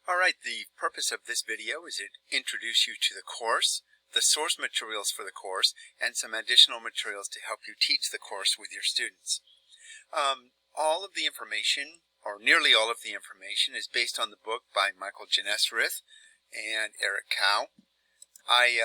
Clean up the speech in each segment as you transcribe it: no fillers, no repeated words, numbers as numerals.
Alright, the purpose of this video is to introduce you to the course, the source materials for the course, and some additional materials to help you teach the course with your students. All of the information, or nearly all of the information, is based on the book by Michael Genesareth and Eric Cow. I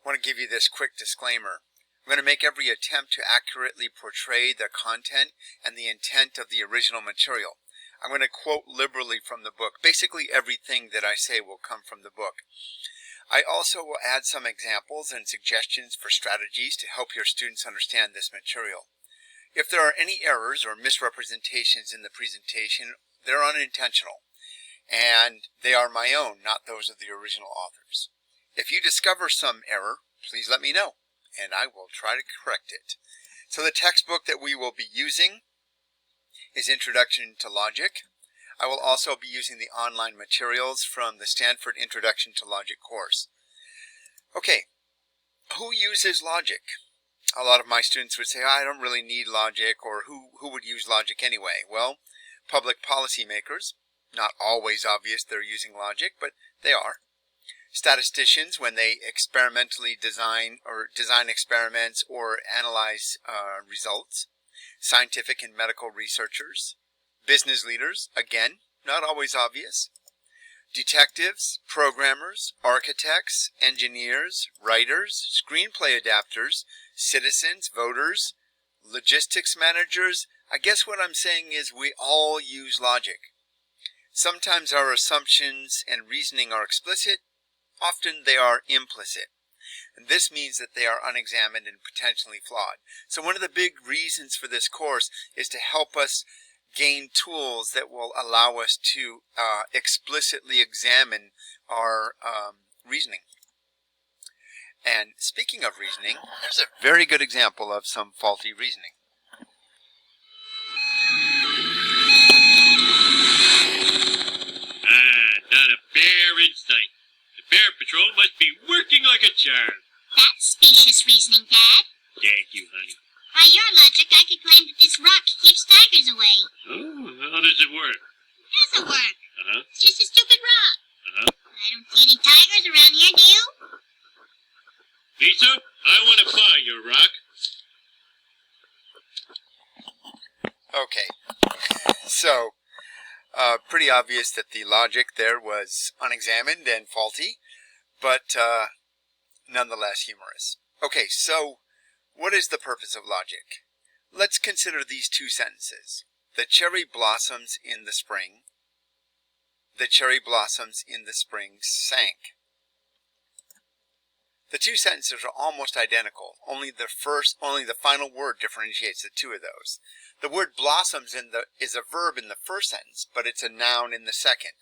want to give you this quick disclaimer. I'm going to make every attempt to accurately portray the content and the intent of the original material. I'm going to quote liberally from the book. Basically everything that I say will come from the book. I also will add some examples and suggestions for strategies to help your students understand this material. If there are any errors or misrepresentations in the presentation, they're unintentional, and they are my own, not those of the original authors. If you discover some error, please let me know, and I will try to correct it. So the textbook that we will be using is Introduction to Logic. I will also be using the online materials from the Stanford Introduction to Logic course. Okay, who uses logic? A lot of my students would say, I don't really need logic, or who would use logic anyway? Well, public policy makers, not always obvious they're using logic, but they are. Statisticians, when they experimentally design experiments or analyze results. Scientific and medical researchers. Business leaders, again, not always obvious. Detectives, programmers, architects, engineers, writers, screenplay adapters, citizens, voters, logistics managers. I guess what I'm saying is we all use logic. Sometimes our assumptions and reasoning are explicit, often they are implicit. And this means that they are unexamined and potentially flawed. So one of the big reasons for this course is to help us gain tools that will allow us to explicitly examine our reasoning. And speaking of reasoning, there's a very good example of some faulty reasoning. Not a bear in sight. The Bear Patrol must be working like a charm. That's specious reasoning, Dad. Thank you, honey. By your logic, I could claim that this rock keeps tigers away. Oh, how does it work? It doesn't work. Uh-huh. It's just a stupid rock. Uh-huh. I don't see any tigers around here, do you? Lisa, I want to buy your rock. Okay, so pretty obvious that the logic there was unexamined and faulty, but nonetheless humorous. Okay, so what is the purpose of logic? Let's consider these two sentences. The cherry blossoms in the spring. The cherry blossoms in the spring sank. The two sentences are almost identical. Only the final word differentiates the two of those. The word blossoms is a verb in the first sentence, but it's a noun in the second.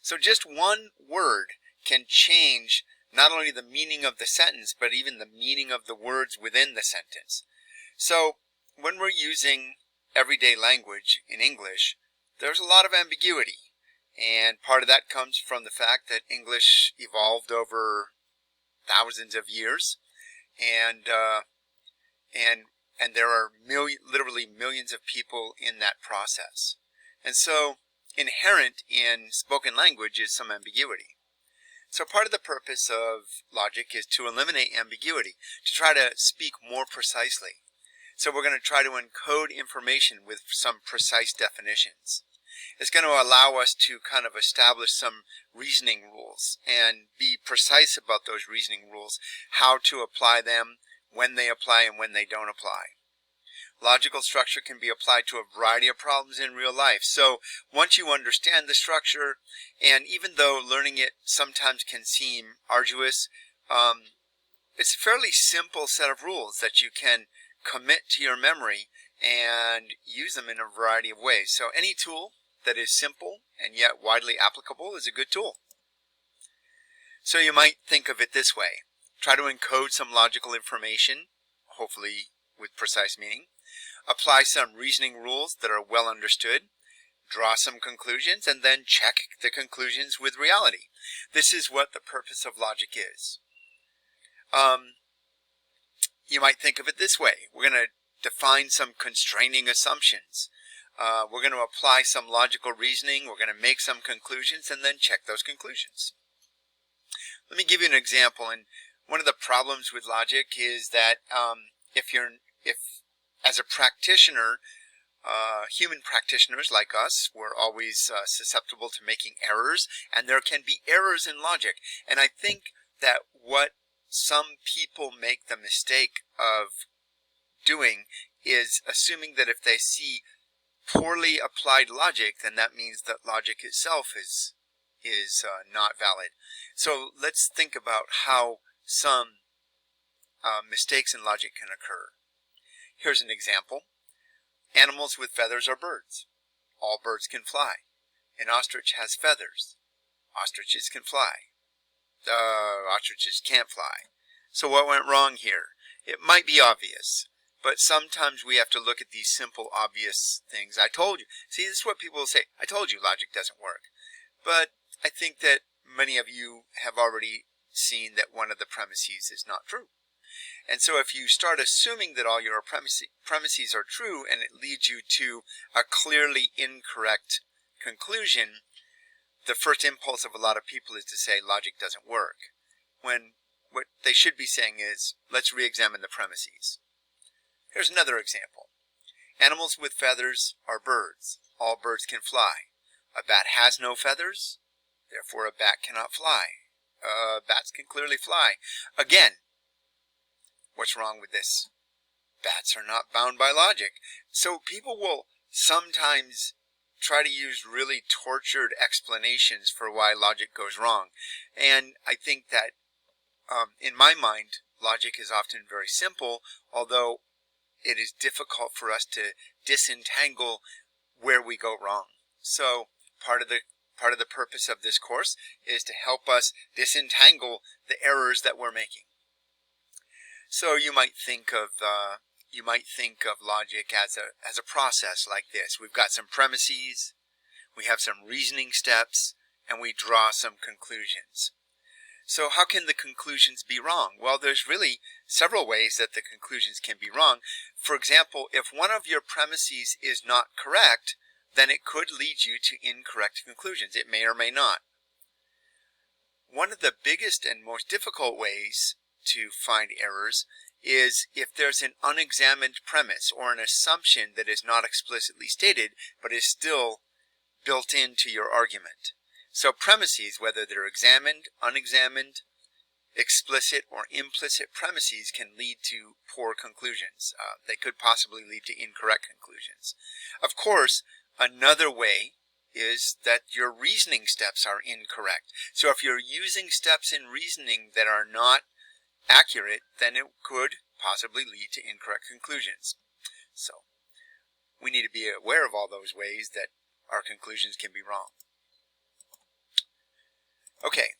So just one word can change not only the meaning of the sentence, but even the meaning of the words within the sentence. So when we're using everyday language in English, there's a lot of ambiguity. And part of that comes from the fact that English evolved over thousands of years, and there are literally millions of people in that process. And so inherent in spoken language is some ambiguity. So part of the purpose of logic is to eliminate ambiguity, to try to speak more precisely. So we're going to try to encode information with some precise definitions. It's going to allow us to kind of establish some reasoning rules and be precise about those reasoning rules, how to apply them, when they apply and when they don't apply. Logical structure can be applied to a variety of problems in real life. So once you understand the structure, and even though learning it sometimes can seem arduous, it's a fairly simple set of rules that you can commit to your memory and use them in a variety of ways. So any tool that is simple and yet widely applicable is a good tool. So you might think of it this way. Try to encode some logical information, hopefully with precise meaning. Apply some reasoning rules that are well understood. Draw some conclusions and then check the conclusions with reality. This is what the purpose of logic is. You might think of it this way. We're going to define some constraining assumptions. We're going to apply some logical reasoning. We're going to make some conclusions and then check those conclusions. Let me give you an example. And one of the problems with logic is that if as a practitioner, human practitioners like us, we're always susceptible to making errors, and there can be errors in logic. And I think that what some people make the mistake of doing is assuming that if they see poorly applied logic, then that means that logic itself is not valid. So let's think about how some mistakes in logic can occur. Here's an example. Animals with feathers are birds. All birds can fly. An ostrich has feathers. Ostriches can fly. Ostriches can't fly. So what went wrong here? It might be obvious, but sometimes we have to look at these simple, obvious things. I told you. See, this is what people will say. I told you logic doesn't work. But I think that many of you have already seen that one of the premises is not true. And so if you start assuming that all your premises are true and it leads you to a clearly incorrect conclusion, the first impulse of a lot of people is to say logic doesn't work, when what they should be saying is, let's re-examine the premises. Here's another example. Animals with feathers are birds. All birds can fly. A bat has no feathers, therefore a bat cannot fly. Bats can clearly fly. Again, what's wrong with this? Bats are not bound by logic. So people will sometimes try to use really tortured explanations for why logic goes wrong. And I think that in my mind, logic is often very simple, although it is difficult for us to disentangle where we go wrong. So part of the purpose of this course is to help us disentangle the errors that we're making. So you might think of logic as a process like this. We've got some premises, we have some reasoning steps, and we draw some conclusions. So how can the conclusions be wrong? Well, there's really several ways that the conclusions can be wrong. For example, if one of your premises is not correct, then it could lead you to incorrect conclusions. It may or may not. One of the biggest and most difficult ways to find errors is if there's an unexamined premise or an assumption that is not explicitly stated but is still built into your argument. So premises, whether they're examined, unexamined, explicit or implicit premises, can lead to poor conclusions. They could possibly lead to incorrect conclusions. Of course, another way is that your reasoning steps are incorrect. So if you're using steps in reasoning that are not accurate, then it could possibly lead to incorrect conclusions. So we need to be aware of all those ways that our conclusions can be wrong. Okay,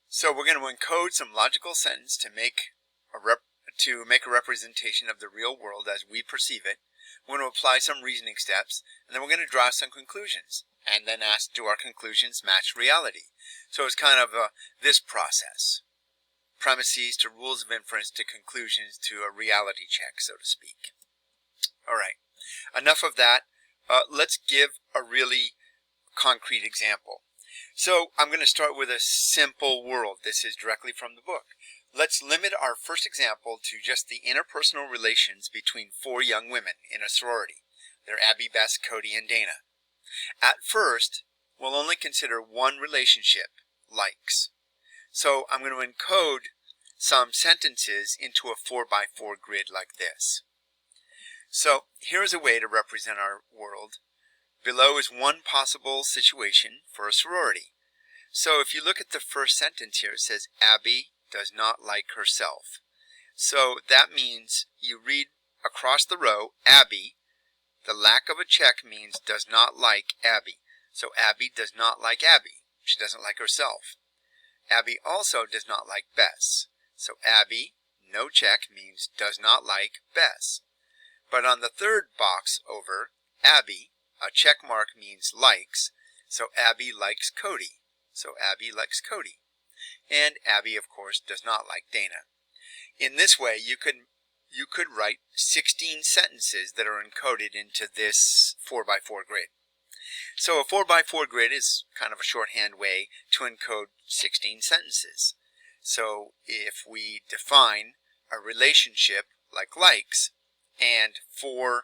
so we're going to encode some logical sentence to make a representation of the real world as we perceive it. We're going to apply some reasoning steps, and then we're going to draw some conclusions, and then ask, do our conclusions match reality? So it's kind of this process. Premises to rules of inference to conclusions to a reality check, so to speak. All right, enough of that. Let's give a really concrete example. So I'm going to start with a simple world. This is directly from the book. Let's limit our first example to just the interpersonal relations between 4 young women in a sorority. They're Abby, Bess, Cody, and Dana. At first, we'll only consider one relationship, likes. So I'm going to encode some sentences into a 4x4 grid like this. So here's a way to represent our world. Below is one possible situation for a sorority. So if you look at the first sentence here, it says Abby does not like herself. So that means you read across the row, Abby, the lack of a check means does not like Abby. So Abby does not like Abby. She doesn't like herself. Abby also does not like Bess. So Abby, no check, means does not like Bess. But on the third box over, Abby, a check mark means likes, so Abby likes Cody. So Abby likes Cody. And Abby, of course, does not like Dana. In this way, you can you could write 16 sentences that are encoded into this 4x4 grid. So a 4x4 grid is kind of a shorthand way to encode 16 sentences. So if we define a relationship like likes and four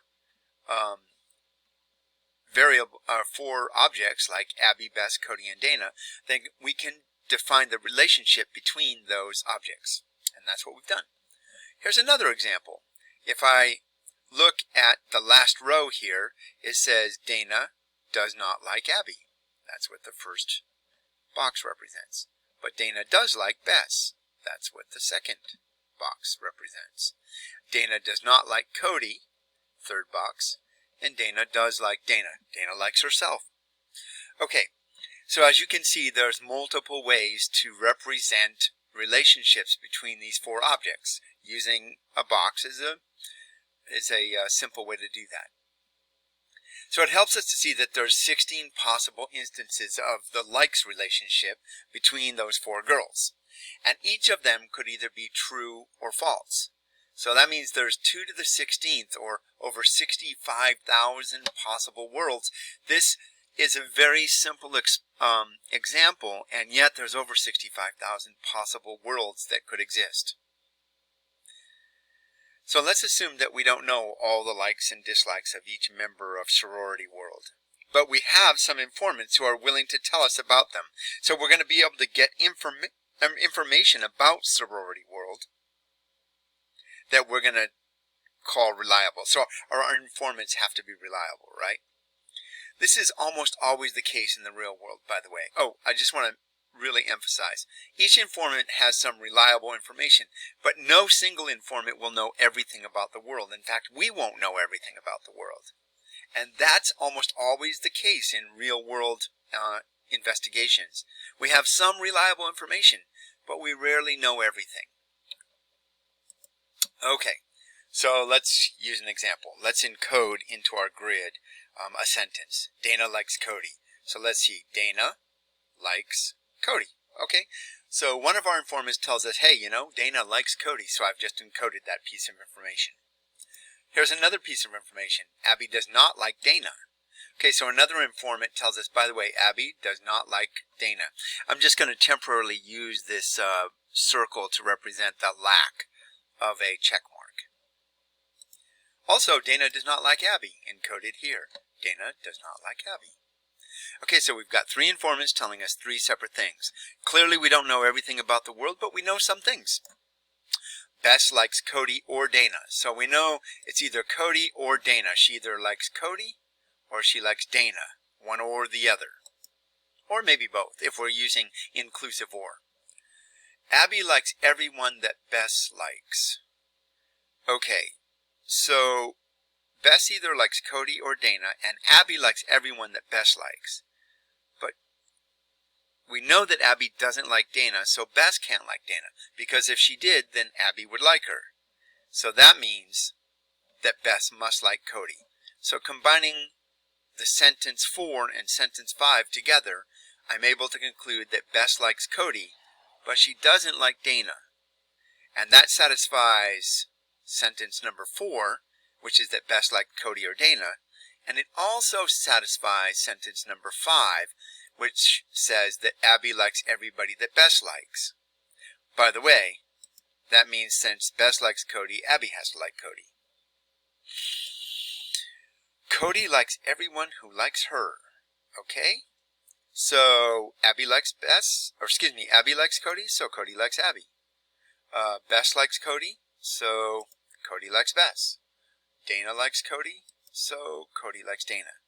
objects like Abby, Bess, Cody, and Dana, then we can define the relationship between those objects. And that's what we've done. Here's another example. If I look at the last row here, it says Dana does not like Abby. That's what the first box represents. But Dana does like Bess. That's what the second box represents. Dana does not like Cody, third box, and Dana does like Dana. Dana likes herself. Okay, so as you can see, there's multiple ways to represent relationships between these four objects. Using a box is a simple way to do that. So it helps us to see that there's 16 possible instances of the likes relationship between those four girls. And each of them could either be true or false. So that means there's 2 to the 16th, or over 65,000 possible worlds. This is a very simple example, and yet there's over 65,000 possible worlds that could exist. So let's assume that we don't know all the likes and dislikes of each member of Sorority World. But we have some informants who are willing to tell us about them. So we're going to be able to get information about Sorority World that we're going to call reliable. So our informants have to be reliable, right? This is almost always the case in the real world, by the way. Oh, I just want to really emphasize. Each informant has some reliable information, but no single informant will know everything about the world. In fact, we won't know everything about the world. And that's almost always the case in real world investigations. We have some reliable information, but we rarely know everything. Okay, so let's use an example. Let's encode into our grid a sentence. Dana likes Cody. So let's see. Dana likes Cody. Okay, so one of our informants tells us, hey, you know, Dana likes Cody, so I've just encoded that piece of information. Here's another piece of information. Abby does not like Dana. Okay, so another informant tells us, by the way, Abby does not like Dana. I'm just going to temporarily use this circle to represent the lack of a check mark. Also, Dana does not like Abby, encoded here. Dana does not like Abby. Okay, so we've got 3 informants telling us 3 separate things. Clearly we don't know everything about the world, but we know some things. Bess likes Cody or Dana. So we know it's either Cody or Dana. She either likes Cody or she likes Dana. One or the other. Or maybe both, if we're using inclusive or. Abby likes everyone that Bess likes. Okay, so Bess either likes Cody or Dana, and Abby likes everyone that Bess likes. But we know that Abby doesn't like Dana, so Bess can't like Dana, because if she did, then Abby would like her. So that means that Bess must like Cody. So combining the sentence 4 and sentence 5 together, I'm able to conclude that Bess likes Cody, but she doesn't like Dana. And that satisfies sentence number 4, which is that Bess liked Cody or Dana, and it also satisfies sentence number 5, which says that Abby likes everybody that Bess likes. By the way, that means since Bess likes Cody, Abby has to like Cody. Cody likes everyone who likes her. Okay? So Abby likes Bess, or excuse me, Abby likes Cody, so Cody likes Abby. Bess likes Cody, so Cody likes Bess. Dana likes Cody, so Cody likes Dana.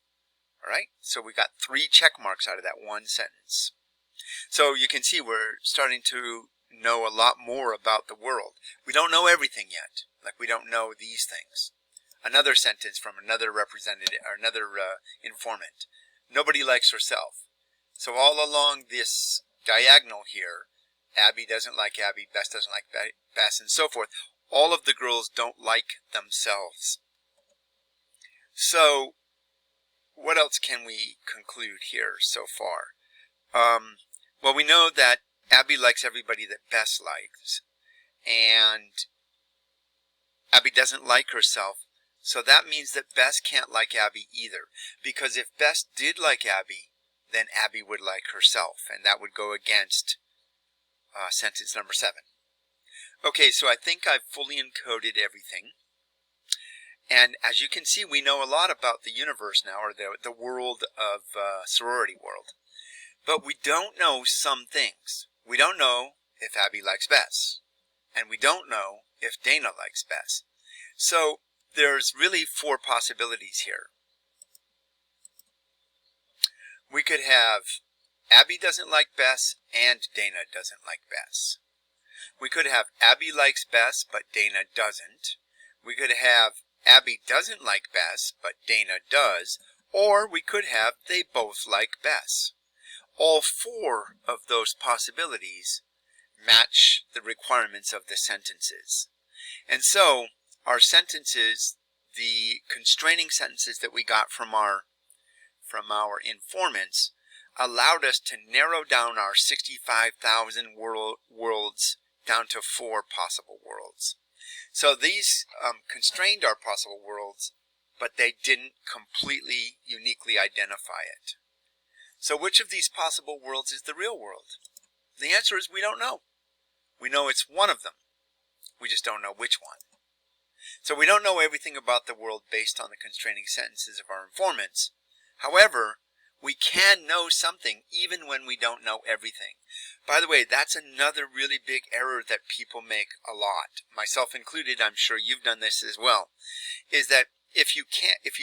Alright, so we got 3 check marks out of that one sentence. So you can see we're starting to know a lot more about the world. We don't know everything yet, like we don't know these things. Another sentence from another representative, or another informant. Nobody likes herself. So all along this diagonal here, Abby doesn't like Abby, Bess doesn't like Bess, and so forth. All of the girls don't like themselves. So what else can we conclude here so far? Well, we know that Abby likes everybody that Bess likes, and Abby doesn't like herself, so that means that Bess can't like Abby either. Because if Bess did like Abby, then Abby would like herself, and that would go against sentence number 7. Okay, so I think I've fully encoded everything. And as you can see, we know a lot about the universe now, or the world of sorority world. But we don't know some things. We don't know if Abby likes Bess. And we don't know if Dana likes Bess. So there's really 4 possibilities here. We could have Abby doesn't like Bess and Dana doesn't like Bess. We could have Abby likes Bess but Dana doesn't. We could have Abby doesn't like Bess but Dana does. Or we could have they both like Bess. All 4 of those possibilities match the requirements of the sentences. And so our sentences, the constraining sentences that we got from our informants, allowed us to narrow down our 65,000 worlds down to 4 possible worlds. So these constrained our possible worlds, but they didn't completely uniquely identify it. So which of these possible worlds is the real world? The answer is we don't know. We know it's one of them. We just don't know which one. So we don't know everything about the world based on the constraining sentences of our informants. However, we can know something even when we don't know everything. By the way, that's another really big error that people make a lot, myself included. I'm sure you've done this as well, is that if you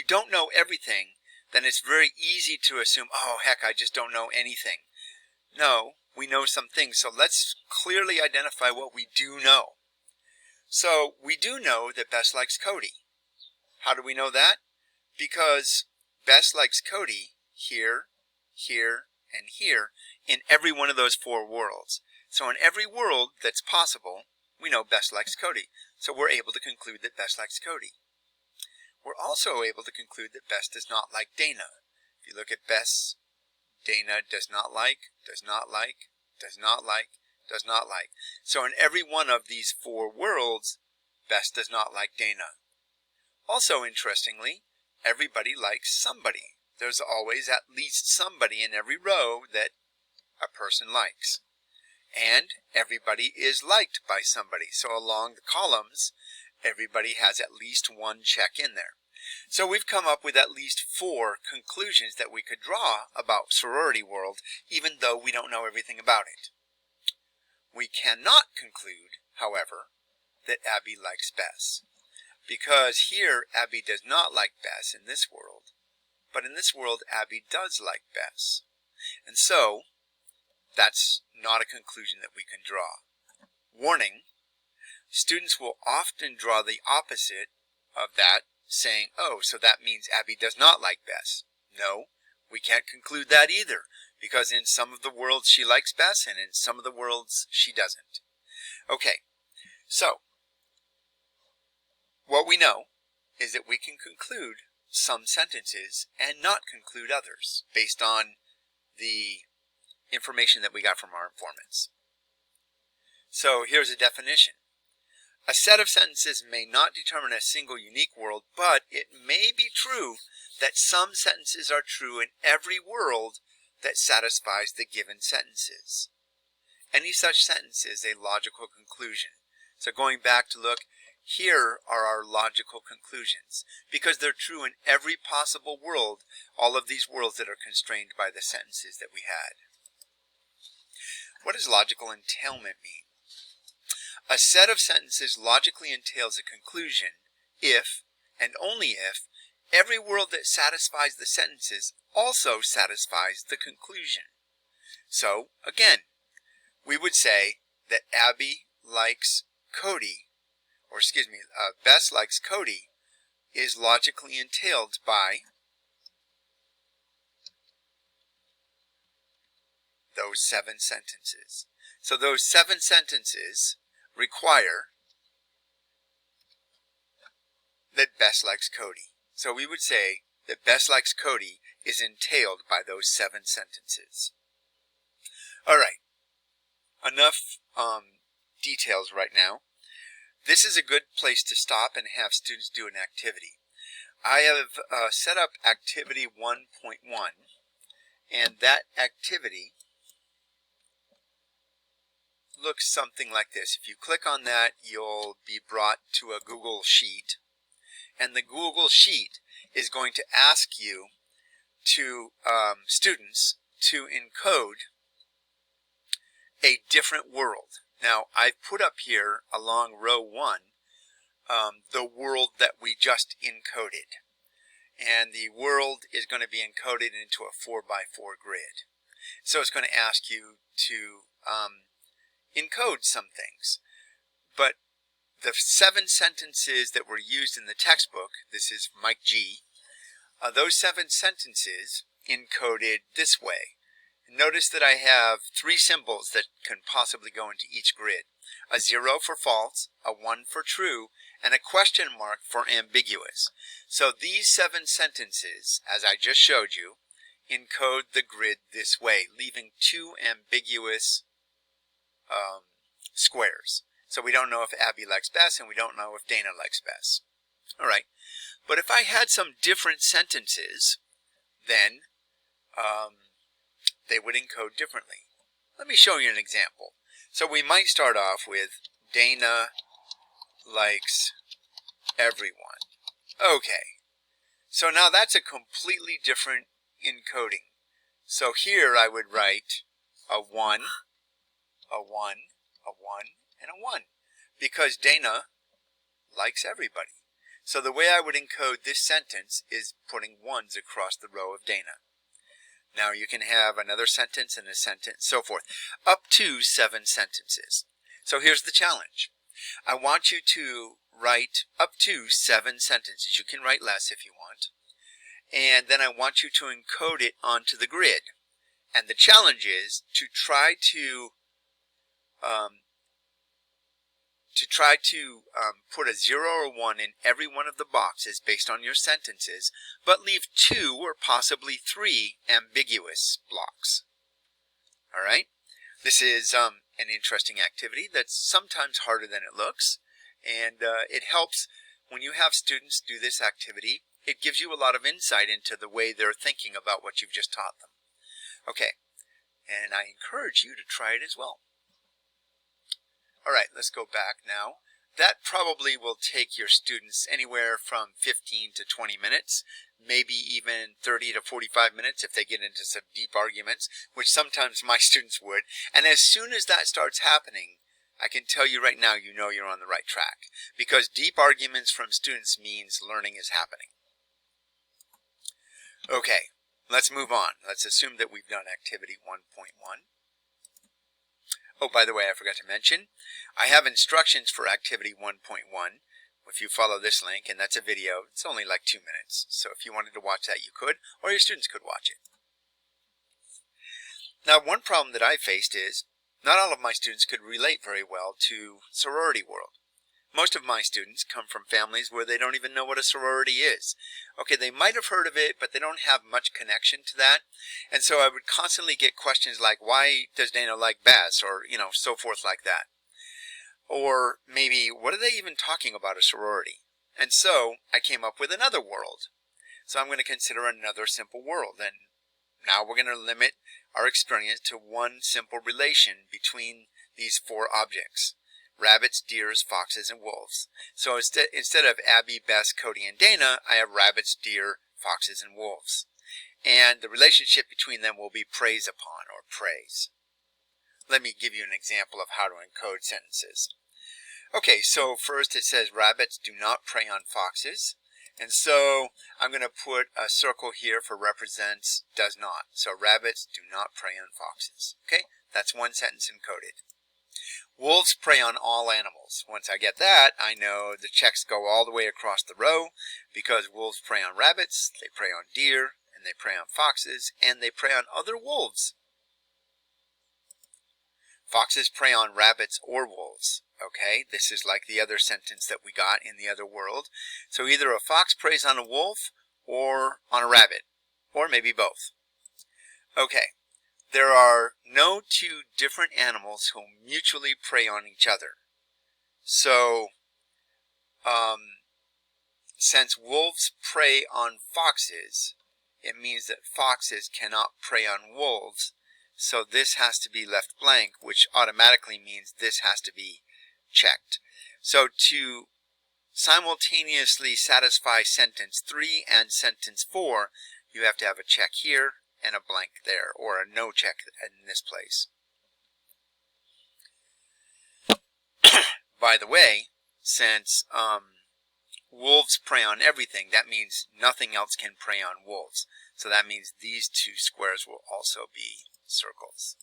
don't know everything, then it's very easy to assume, oh heck, I just don't know anything. No, we know some things, so let's clearly identify what we do know. So we do know that Bess likes Cody. How do we know that? Because Bess likes Cody here, here, and here in every one of those 4 worlds. So in every world that's possible, we know Bess likes Cody. So we're able to conclude that Bess likes Cody. We're also able to conclude that Bess does not like Dana. If you look at Bess, Dana does not like, does not like, does not like, does not like. So in every one of these 4 worlds, Bess does not like Dana. Also interestingly, everybody likes somebody. There's always at least somebody in every row that a person likes. And everybody is liked by somebody. So along the columns, everybody has at least one check in there. So we've come up with at least 4 conclusions that we could draw about sorority world, even though we don't know everything about it. We cannot conclude, however, that Abby likes Bess. Because here, Abby does not like Bess in this world. But in this world, Abby does like Bess. And so, that's not a conclusion that we can draw. Warning, students will often draw the opposite of that, saying, oh, so that means Abby does not like Bess. No, we can't conclude that either, because in some of the worlds she likes Bess, and in some of the worlds she doesn't. Okay, so, what we know is that we can conclude some sentences and not conclude others, based on the information that we got from our informants. So here's a definition. A set of sentences may not determine a single unique world, but it may be true that some sentences are true in every world that satisfies the given sentences. Any such sentence is a logical conclusion. So going back to look, here are our logical conclusions, because they're true in every possible world, all of these worlds that are constrained by the sentences that we had. What does logical entailment mean? A set of sentences logically entails a conclusion if, and only if, every world that satisfies the sentences also satisfies the conclusion. So, again, we would say that Abby likes Cody, or Bess likes Cody, is logically entailed by those 7 sentences. So those 7 sentences require that Bess likes Cody. So we would say that Bess likes Cody is entailed by those 7 sentences. Alright, enough details right now. this is a good place to stop and have students do an activity. I have set up activity 1.1, and that activity looks something like this. If you click on that, you'll be brought to a Google Sheet, and the Google Sheet is going to ask you to students to encode a different world. Now, I've put up here along row 1 the world that we just encoded, and the world is going to be encoded into a 4x4 grid. So it's going to ask you to encode some things, but the 7 sentences that were used in the textbook, this is Mike G, those 7 sentences encoded this way. Notice that I have 3 symbols that can possibly go into each grid. A 0 for false, a 1 for true, and a question mark for ambiguous. So these 7 sentences, as I just showed you, encode the grid this way, leaving 2 ambiguous squares. So we don't know if Abby likes Bess, and we don't know if Dana likes Bess. All right. But if I had some different sentences, then they would encode differently. Let me show you an example. So we might start off with Dana likes everyone. Okay. So now that's a completely different encoding. So here I would write a 1, a 1, a 1, and a 1, because Dana likes everybody. So the way I would encode this sentence is putting 1s across the row of Dana. Now you can have another sentence and a sentence, so forth, up to 7 sentences. So here's the challenge. I want you to write up to 7 sentences. You can write less if you want. And then I want you to encode it onto the grid. And the challenge is to try to put a 0 or 1 in every one of the boxes based on your sentences, but leave 2 or possibly 3 ambiguous blocks. All right? This is an interesting activity that's sometimes harder than it looks, and it helps when you have students do this activity. It gives you a lot of insight into the way they're thinking about what you've just taught them. Okay, and I encourage you to try it as well. All right, let's go back now. That probably will take your students anywhere from 15 to 20 minutes, maybe even 30 to 45 minutes if they get into some deep arguments, which sometimes my students would. And as soon as that starts happening, I can tell you right now, you know you're on the right track, because deep arguments from students means learning is happening. Okay, let's move on. Let's assume that we've done activity 1.1. Oh, by the way, I forgot to mention, I have instructions for activity 1.1. If you follow this link, and that's a video, it's only like 2 minutes. So if you wanted to watch that, you could, or your students could watch it. Now, one problem that I faced is not all of my students could relate very well to sorority world. Most of my students come from families where they don't even know what a sorority is. Okay, they might have heard of it, but they don't have much connection to that. And so I would constantly get questions like, why does Dana like Bess? Or, so forth like that. Or maybe, what are they even talking about a sorority? And so I came up with another world. So I'm going to consider another simple world. And now we're going to limit our experience to one simple relation between these 4 objects. Rabbits, deers, foxes, and wolves. So instead of Abby, Bess, Cody, and Dana, I have rabbits, deer, foxes, and wolves. And the relationship between them will be praise upon, or praise. Let me give you an example of how to encode sentences. Okay, so first it says rabbits do not prey on foxes. And so I'm going to put a circle here for represents does not. So rabbits do not prey on foxes. Okay, that's one sentence encoded. Wolves prey on all animals. Once I get that, I know the checks go all the way across the row, because wolves prey on rabbits, they prey on deer, and they prey on foxes, and they prey on other wolves. Foxes prey on rabbits or wolves. Okay, this is like the other sentence that we got in the other world. So either a fox preys on a wolf or on a rabbit, or maybe both. Okay. There are no 2 different animals who mutually prey on each other. So since wolves prey on foxes, it means that foxes cannot prey on wolves. So this has to be left blank, which automatically means this has to be checked. So to simultaneously satisfy sentence 3 and sentence 4, you have to have a check here and a blank there, or a no check in this place. By the way, since wolves prey on everything, that means nothing else can prey on wolves. So that means these two squares will also be circles.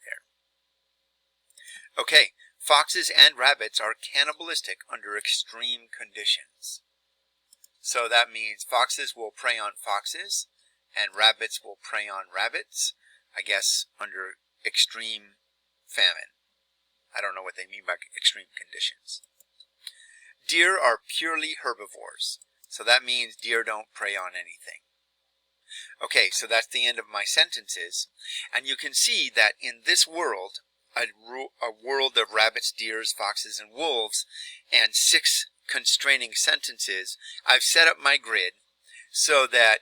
There. Okay, foxes and rabbits are cannibalistic under extreme conditions. So that means foxes will prey on foxes and rabbits will prey on rabbits, I guess under extreme famine. I don't know what they mean by extreme conditions. Deer are purely herbivores. So that means deer don't prey on anything. Okay, so that's the end of my sentences. And you can see that in this world, a world of rabbits, deers, foxes, and wolves, and 6 constraining sentences, I've set up my grid so that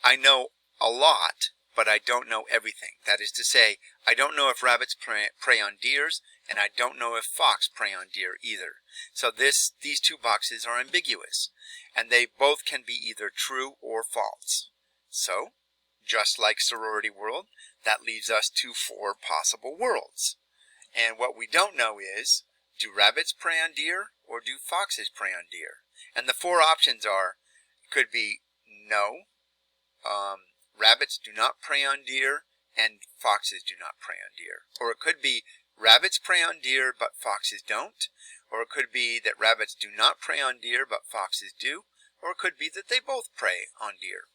I know a lot, but I don't know everything. That is to say, I don't know if rabbits prey on deers, and I don't know if fox prey on deer either. So these 2 boxes are ambiguous, and they both can be either true or false. So, just like sorority world, that leaves us to 4 possible worlds. And what we don't know is, do rabbits prey on deer or do foxes prey on deer? And the 4 options are, it could be no, rabbits do not prey on deer and foxes do not prey on deer. Or it could be rabbits prey on deer but foxes don't. Or it could be that rabbits do not prey on deer but foxes do. Or it could be that they both prey on deer.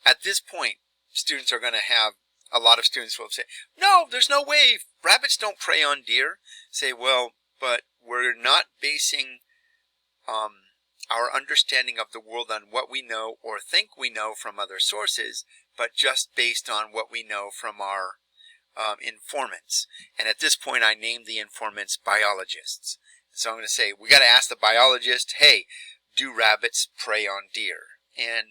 At this point, students are going to have, a lot of students will say, no, there's no way, rabbits don't prey on deer. Say, well, but we're not basing our understanding of the world on what we know or think we know from other sources, but just based on what we know from our informants. And at this point, I named the informants biologists. So I'm going to say, we got to ask the biologist, hey, do rabbits prey on deer? And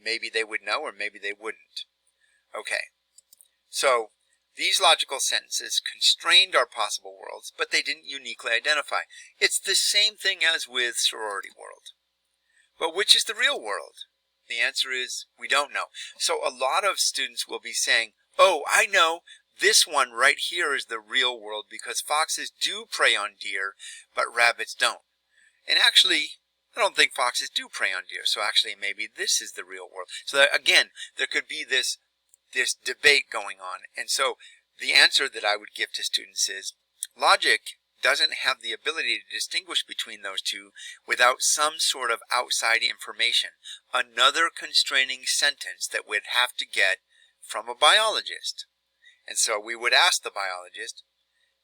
maybe they would know or maybe they wouldn't. Okay, so these logical sentences constrained our possible worlds, but they didn't uniquely identify. It's the same thing as with sorority world. But which is the real world? The answer is we don't know. So a lot of students will be saying, oh, I know, this one right here is the real world because foxes do prey on deer, but rabbits don't. And actually, I don't think foxes do prey on deer, so actually maybe this is the real world. So that, again, there could be this debate going on. And so the answer that I would give to students is logic doesn't have the ability to distinguish between those two without some sort of outside information, another constraining sentence that we'd have to get from a biologist. And so we would ask the biologist,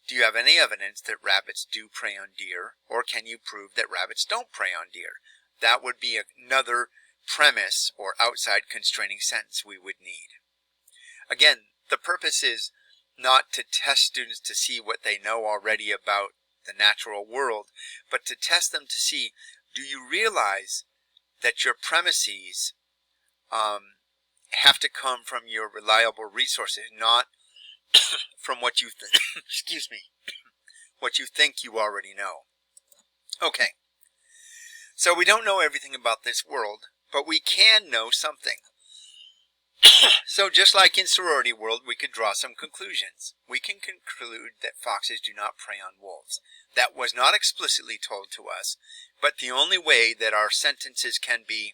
do you have any evidence that rabbits do prey on deer, or can you prove that rabbits don't prey on deer? That would be another premise or outside constraining sentence we would need. Again, the purpose is not to test students to see what they know already about the natural world, but to test them to see, do you realize that your premises have to come from your reliable resources, not from what you excuse me, what you think you already know. Okay, so we don't know everything about this world, but we can know something. So just like in sorority world, we could draw some conclusions. We can conclude that foxes do not prey on wolves. That was not explicitly told to us, but the only way that our sentences can be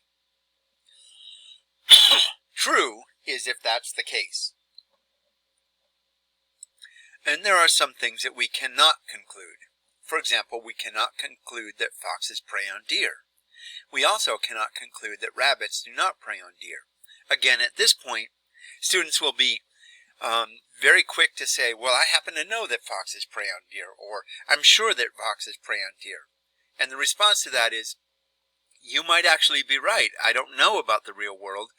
true is if that's the case. And there are some things that we cannot conclude. For example, we cannot conclude that foxes prey on deer. We also cannot conclude that rabbits do not prey on deer. Again, at this point, students will be very quick to say, well, I happen to know that foxes prey on deer, or I'm sure that foxes prey on deer. And the response to that is, you might actually be right. I don't know about the real world.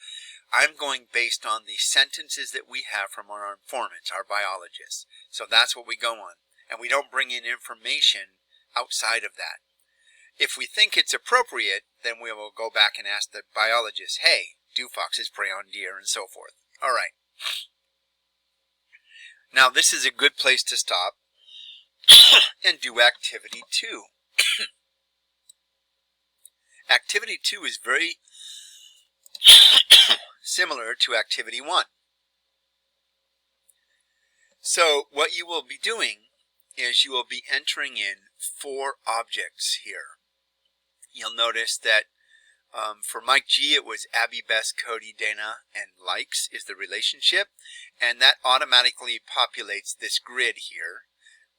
I'm going based on the sentences that we have from our informants, our biologists. So that's what we go on. And we don't bring in information outside of that. If we think it's appropriate, then we will go back and ask the biologist, hey, do foxes prey on deer, and so forth. All right. Now this is a good place to stop and do activity 2. Activity 2 is very similar to activity 1. So what you will be doing is you will be entering in 4 objects here. You'll notice that for Mike G, it was Abby, Bess, Cody, Dana, and likes is the relationship. And that automatically populates this grid here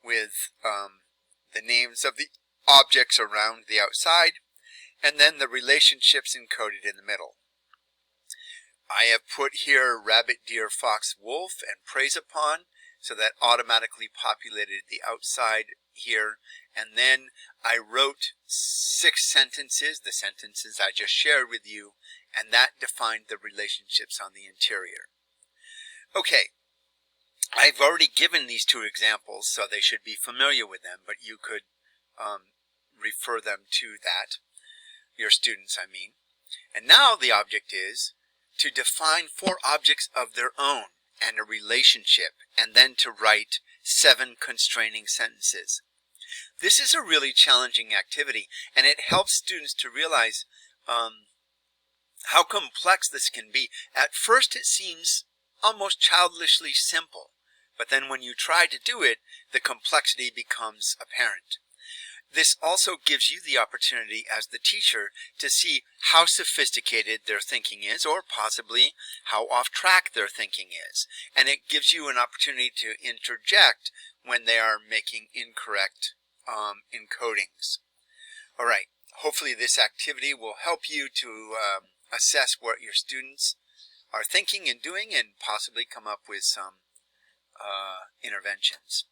with the names of the objects around the outside, and then the relationships encoded in the middle. I have put here rabbit, deer, fox, wolf, and preys upon, so that automatically populated the outside here. And then I wrote 6 sentences, the sentences I just shared with you, and that defined the relationships on the interior. Okay, I've already given these 2 examples, so they should be familiar with them, but you could refer them to that, your students, I mean. And now the object is to define 4 objects of their own and a relationship, and then to write 7 constraining sentences. This is a really challenging activity, and it helps students to realize how complex this can be. At first it seems almost childishly simple, but then when you try to do it, the complexity becomes apparent. This also gives you the opportunity as the teacher to see how sophisticated their thinking is, or possibly how off track their thinking is. And it gives you an opportunity to interject when they are making incorrect encodings. All right, hopefully this activity will help you to assess what your students are thinking and doing, and possibly come up with some interventions.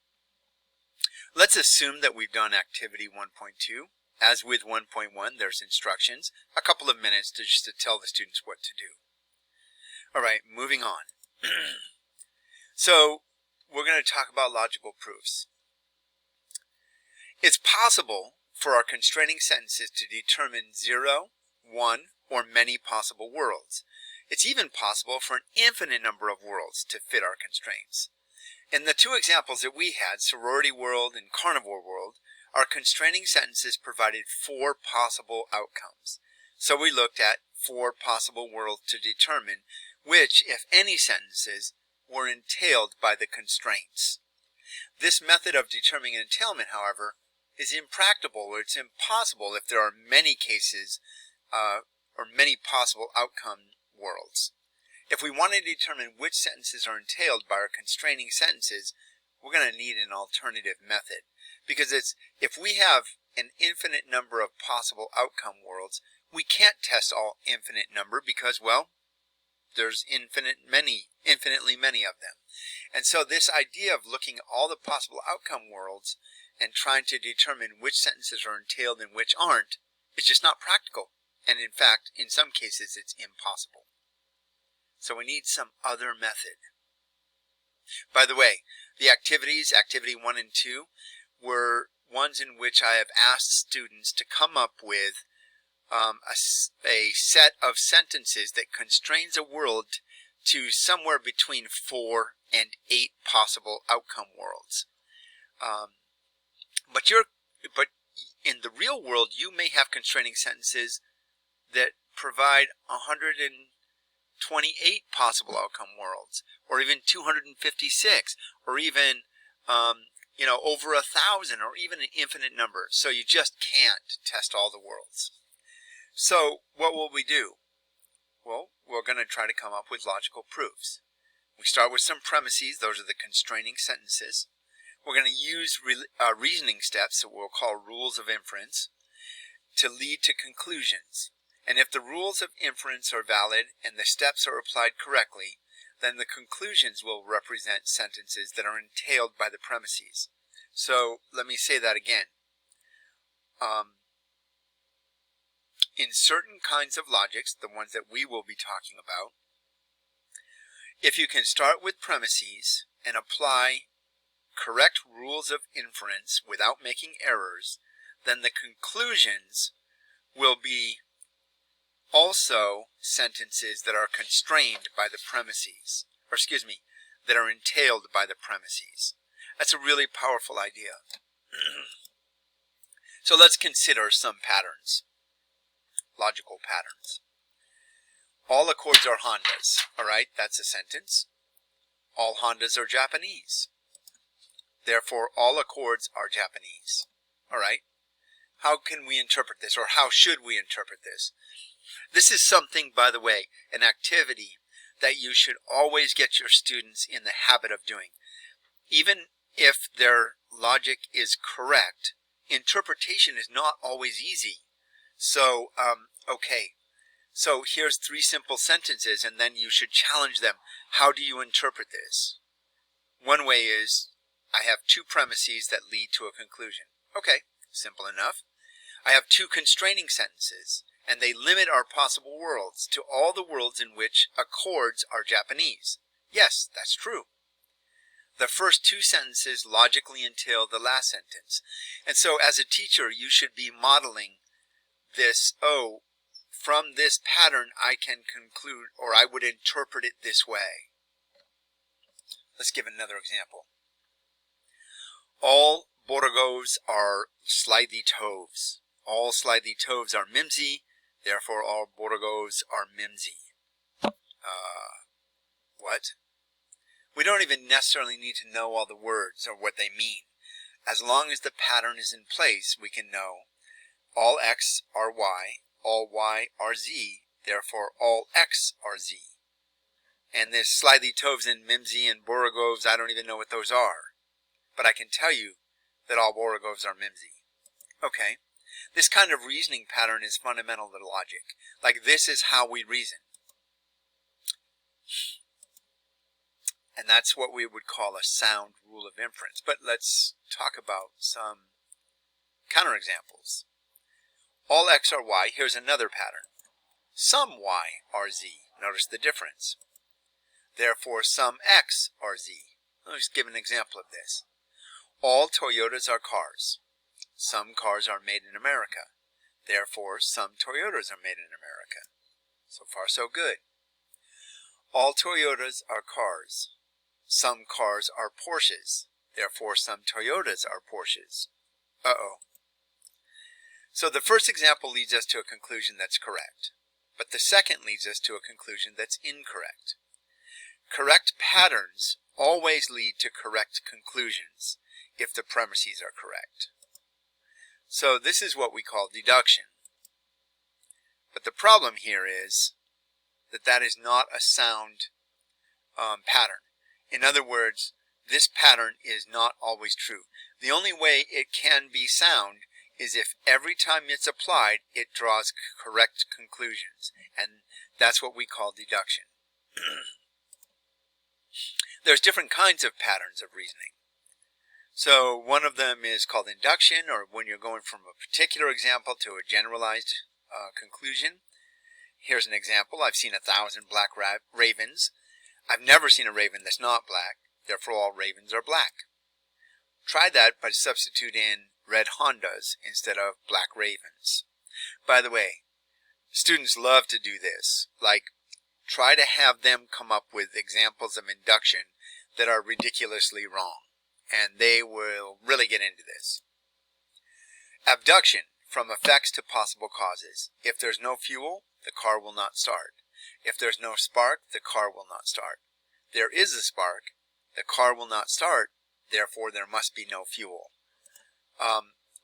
Let's assume that we've done activity 1.2. As with 1.1, there's instructions, a couple of minutes just to tell the students what to do. All right, moving on. So we're going to talk about logical proofs. It's possible for our constraining sentences to determine 0, 1, or many possible worlds. It's even possible for an infinite number of worlds to fit our constraints. In the 2 examples that we had, sorority world and carnivore world, our constraining sentences provided 4 possible outcomes. So we looked at 4 possible worlds to determine which, if any, sentences were entailed by the constraints. This method of determining entailment, however, is impractical, or it's impossible if there are many cases or many possible outcome worlds. If we want to determine which sentences are entailed by our constraining sentences, we're going to need an alternative method. Because if we have an infinite number of possible outcome worlds, we can't test all infinite number because, well, there's infinitely many of them. And so this idea of looking at all the possible outcome worlds and trying to determine which sentences are entailed and which aren't is just not practical. And in fact, in some cases, it's impossible. So we need some other method. By the way, the activities, activity 1 and 2, were ones in which I have asked students to come up with a set of sentences that constrains a world to somewhere between 4 and 8 possible outcome worlds. But in the real world, you may have constraining sentences that provide 128 possible outcome worlds, or even 256, or even over 1,000, or even an infinite number. So you just can't test all the worlds. So what will we do? Well, we're going to try to come up with logical proofs. We start with some premises. Those are the constraining sentences. We're going to use reasoning steps that we'll call rules of inference to lead to conclusions. And if the rules of inference are valid and the steps are applied correctly, then the conclusions will represent sentences that are entailed by the premises. So let me say that again. In certain kinds of logics, the ones that we will be talking about, if you can start with premises and apply correct rules of inference without making errors, then the conclusions will be also sentences that are constrained by the premises, or excuse me, that are entailed by the premises. That's a really powerful idea. So let's consider some patterns, logical patterns. All Accords are Hondas. All right, that's a sentence. All Hondas are Japanese. Therefore, all Accords are Japanese. All right. How can we interpret this, or how should we interpret this? This is something, by the way, an activity that you should always get your students in the habit of doing. Even if their logic is correct, interpretation is not always easy. So, okay. So here's 3 simple sentences, and then you should challenge them. How do you interpret this? One way is, I have 2 premises that lead to a conclusion. Okay, simple enough. I have 2 constraining sentences, and they limit our possible worlds to all the worlds in which accords are Japanese. Yes, that's true. The first 2 sentences logically entail the last sentence. And so as a teacher, you should be modeling this, oh, from this pattern I can conclude, or I would interpret it this way. Let's give another example. All Borogos are slithy toves. All slithy toves are mimsy, therefore all Borogos are mimsy. What? We don't even necessarily need to know all the words or what they mean. As long as the pattern is in place, we can know all X are Y, all Y are Z, therefore all X are Z. And this slithy toves and mimsy and Borogovs, I don't even know what those are. But I can tell you that all Borogovs are mimsy. Okay. This kind of reasoning pattern is fundamental to logic. Like, this is how we reason. And that's what we would call a sound rule of inference. But let's talk about some counterexamples. All X are Y. Here's another pattern. Some Y are Z. Notice the difference. Therefore, some X are Z. Let's give an example of this. All Toyotas are cars. Some cars are made in America. Therefore, some Toyotas are made in America. So far, so good. All Toyotas are cars. Some cars are Porsches. Therefore, some Toyotas are Porsches. Uh-oh. So the first example leads us to a conclusion that's correct. But the second leads us to a conclusion that's incorrect. Correct patterns always lead to correct conclusions if the premises are correct. So this is what we call deduction. But the problem here is that that is not a sound pattern. In other words, this pattern is not always true. The only way it can be sound is if every time it's applied, it draws correct conclusions. And that's what we call deduction. There's different kinds of patterns of reasoning. So one of them is called induction, or when you're going from a particular example to a generalized conclusion. Here's an example. I've seen 1,000 black ravens. I've never seen a raven that's not black. Therefore, all ravens are black. Try that by substituting red Hondas instead of black ravens. By the way, students love to do this. Like, try to have them come up with examples of induction that are ridiculously wrong. And they will really get into this. Abduction, from effects to possible causes. If there's no fuel, the car will not start. If there's no spark, the car will not start. There is a spark, the car will not start, therefore there must be no fuel.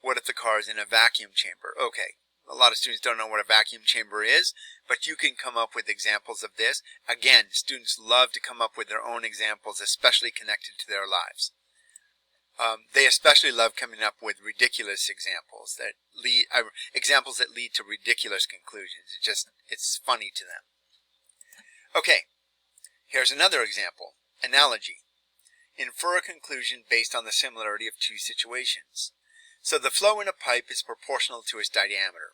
What if the car is in a vacuum chamber? Okay, a lot of students don't know what a vacuum chamber is, but you can come up with examples of this. Again, students love to come up with their own examples, especially connected to their lives. They especially love coming up with ridiculous examples that lead to ridiculous conclusions. It's funny to them. Okay, here's another example. Analogy. Infer a conclusion based on the similarity of 2 situations. So the flow in a pipe is proportional to its diameter.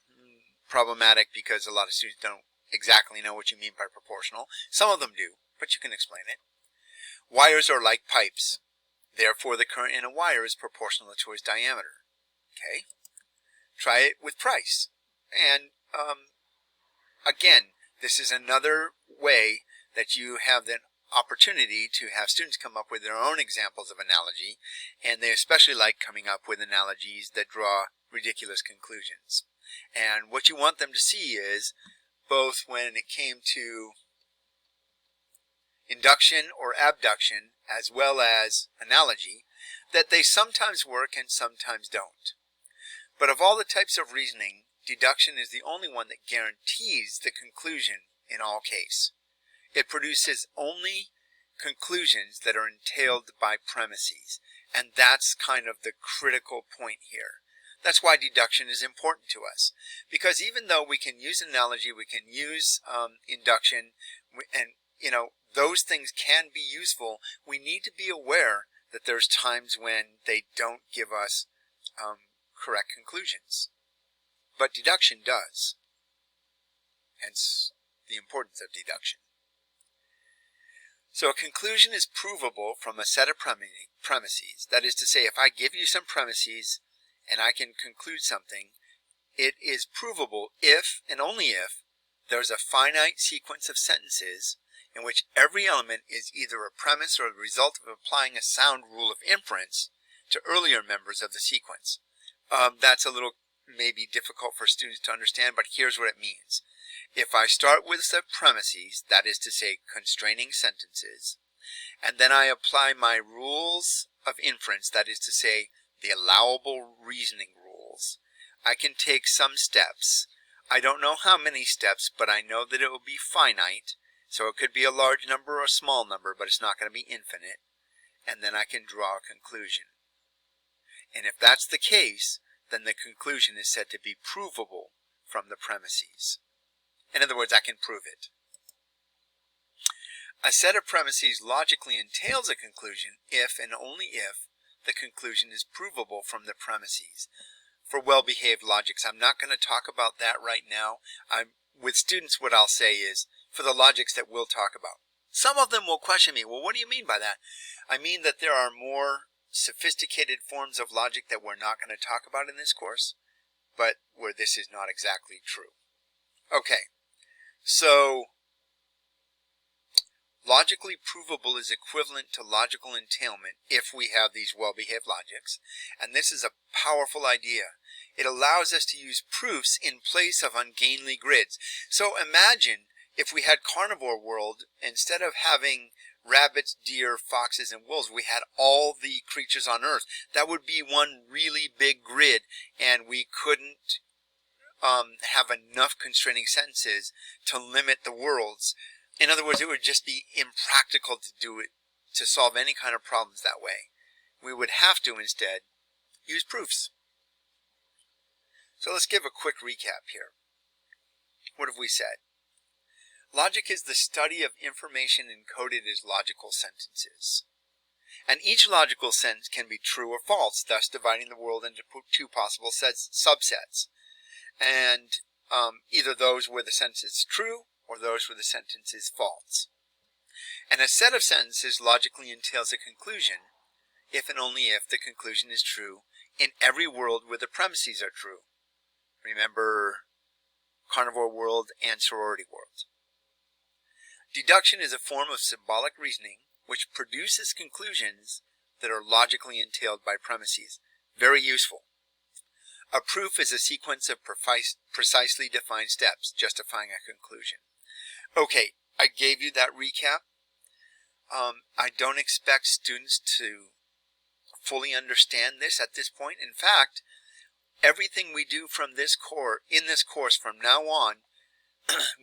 Problematic because a lot of students don't exactly know what you mean by proportional. Some of them do, but you can explain it. Wires are like pipes. Therefore, the current in a wire is proportional to its diameter. Okay? Try it with price. And again, this is another way that you have the opportunity to have students come up with their own examples of analogy, and they especially like coming up with analogies that draw ridiculous conclusions. And what you want them to see is, both when it came to induction or abduction as well as analogy, that they sometimes work and sometimes don't. But of all the types of reasoning, deduction is the only one that guarantees the conclusion in all case. It produces only conclusions that are entailed by premises, and that's kind of the critical point here. That's why deduction is important to us, because even though we can use analogy, we can use induction, and those things can be useful, we need to be aware that there's times when they don't give us correct conclusions. But deduction does. Hence the importance of deduction. So a conclusion is provable from a set of premises. That is to say, if I give you some premises and I can conclude something, it is provable if and only if there's a finite sequence of sentences in which every element is either a premise or the result of applying a sound rule of inference to earlier members of the sequence. That's a little maybe difficult for students to understand, but here's what it means. If I start with the premises, that is to say constraining sentences, and then I apply my rules of inference, that is to say the allowable reasoning rules, I can take some steps. I don't know how many steps, but I know that it will be finite, so it could be a large number or a small number, but it's not going to be infinite, and then I can draw a conclusion. And if that's the case, then the conclusion is said to be provable from the premises. In other words, I can prove it. A set of premises logically entails a conclusion if and only if the conclusion is provable from the premises. For well-behaved logics, I'm not going to talk about that right now. With students, what I'll say is, for the logics that we'll talk about, some of them will question me, well, what do you mean by that? I mean that there are more sophisticated forms of logic that we're not going to talk about in this course, but where this is not exactly true. Okay, so logically provable is equivalent to logical entailment if we have these well-behaved logics, and this is a powerful idea. It allows us to use proofs in place of ungainly grids. So imagine if we had carnivore world, instead of having rabbits, deer, foxes, and wolves, we had all the creatures on Earth. That would be one really big grid, and we couldn't have enough constraining sentences to limit the worlds. In other words, it would just be impractical to do it, to solve any kind of problems that way. We would have to instead use proofs. So let's give a quick recap here. What have we said? Logic is the study of information encoded as logical sentences. And each logical sentence can be true or false, thus dividing the world into two possible subsets. And either those where the sentence is true or those where the sentence is false. And a set of sentences logically entails a conclusion if and only if the conclusion is true in every world where the premises are true. Remember carnivore world and sorority world. Deduction is a form of symbolic reasoning which produces conclusions that are logically entailed by premises. Very useful. A proof is a sequence of precisely defined steps justifying a conclusion. Okay, I gave you that recap. I don't expect students to fully understand this at this point. In fact, everything we do from this course from now on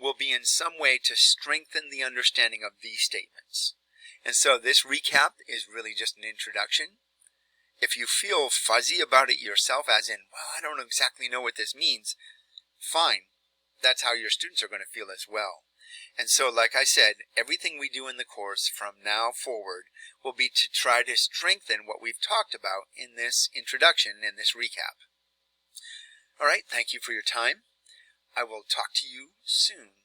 will be in some way to strengthen the understanding of these statements. And so this recap is really just an introduction. If you feel fuzzy about it yourself, as in, well, I don't exactly know what this means, fine. That's how your students are going to feel as well. And so, like I said, everything we do in the course from now forward will be to try to strengthen what we've talked about in this introduction and this recap. All right, thank you for your time. I will talk to you soon.